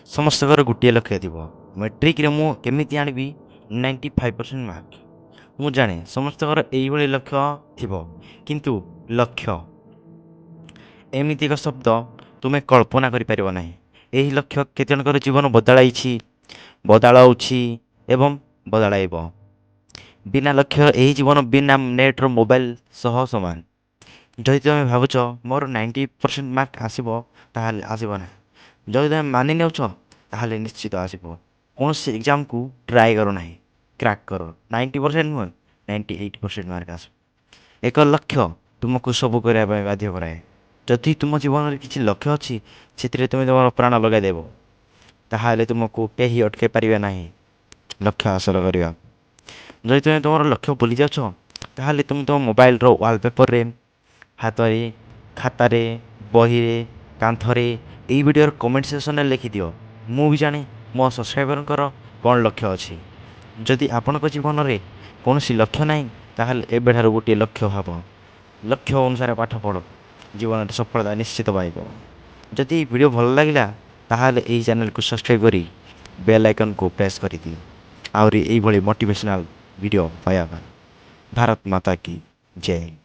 ସମସ୍ତଙ୍କର ଗୋଟିଏ ଲକ୍ଷ୍ୟ ଥିବ। ମେଟ୍ରିକରେ ମୁଁ କେମିତି ଆଣିବି 95% ମାର୍କ। ମୁଁ ଜାଣେ ସମସ୍ତଙ୍କର ଏଇଭଳି ଲକ୍ଷ୍ୟ ଥିବ, କିନ୍ତୁ ଲକ୍ଷ୍ୟ ଏମିତି ଏକ ଶବ୍ଦ ତୁମେ କଳ୍ପନା କରିପାରିବ ନାହିଁ। ଏହି ଲକ୍ଷ୍ୟ କେତେଜଣଙ୍କର ଜୀବନ ବଦଳାଇଛି, ବଦଳାଉଛି ଏବଂ ବଦଳାଇବ। ବିନା ଲକ୍ଷ୍ୟ ଏହି ଜୀବନ ବିନା ନେଟ୍ର ମୋବାଇଲ ସହ ସମାନ। ଯଦି ତୁମେ ଭାବୁଛ ମୋର 90% ମାର୍କ ଆସିବ, ତାହେଲେ ଆସିବ ନାହିଁ। ଯଦି ତୁମେ ମାନି ନେଉଛ, ତାହେଲେ ନିଶ୍ଚିତ ଆସିବ। କୌଣସି ଏକ୍ଜାମକୁ ଟ୍ରାଏ କର ନାହିଁ, କ୍ରାକ୍ କର। 90% ନୁହେଁ, 98% ମାର୍କ ଆସିବ। ଏକ ଲକ୍ଷ୍ୟ ତୁମକୁ ସବୁ କରିବା ପାଇଁ ବାଧ୍ୟ କରାଏ। ଯଦି ତୁମ ଜୀବନରେ କିଛି ଲକ୍ଷ୍ୟ ଅଛି, ସେଥିରେ ତୁମେ ତୁମର ପ୍ରାଣ ଲଗାଇଦେବ, ତାହେଲେ ତୁମକୁ କେହି ଅଟକାଇ ପାରିବେ ନାହିଁ ଲକ୍ଷ୍ୟ ହାସଲ କରିବା। ଯଦି ତୁମେ ତୁମର ଲକ୍ଷ୍ୟ ଭୁଲି ଯାଉଛ, ତାହେଲେ ତୁମେ ତୁମ ମୋବାଇଲର ୱାଲପେପରରେ, ହାତରେ, ଖାତାରେ, ବହିରେ, କାନ୍ଥରେ ଏହି ଭିଡ଼ିଓର କମେଣ୍ଟ ସେକ୍ସନରେ ଲେଖିଦିଅ। ମୁଁ ବି ଜାଣେ ମୋ ସବସ୍କ୍ରାଇବରଙ୍କର କ'ଣ ଲକ୍ଷ୍ୟ ଅଛି। ଯଦି ଆପଣଙ୍କ ଜୀବନରେ କୌଣସି ଲକ୍ଷ୍ୟ ନାହିଁ, ତାହେଲେ ଏବେଠାରୁ ଗୋଟିଏ ଲକ୍ଷ୍ୟ ଭାବ। ଲକ୍ଷ୍ୟ ଅନୁସାରେ ପାଠ ପଢ଼, ଜୀବନରେ ସଫଳତା ନିଶ୍ଚିତ ପାଇବ। ଯଦି ଏହି ଭିଡ଼ିଓ ଭଲ ଲାଗିଲା, ତାହେଲେ ଏହି ଚ୍ୟାନେଲକୁ ସବସ୍କ୍ରାଇବ୍ କରି ବେଲ୍ ଆଇକନ୍କୁ ପ୍ରେସ୍ କରିଦିଅ। ଆହୁରି ଏଇଭଳି ମୋଟିଭେସନାଲ୍ ଭିଡ଼ିଓ ପାଇବା ପାଇଁ। ଭାରତ ମାତା କି ଜୟ।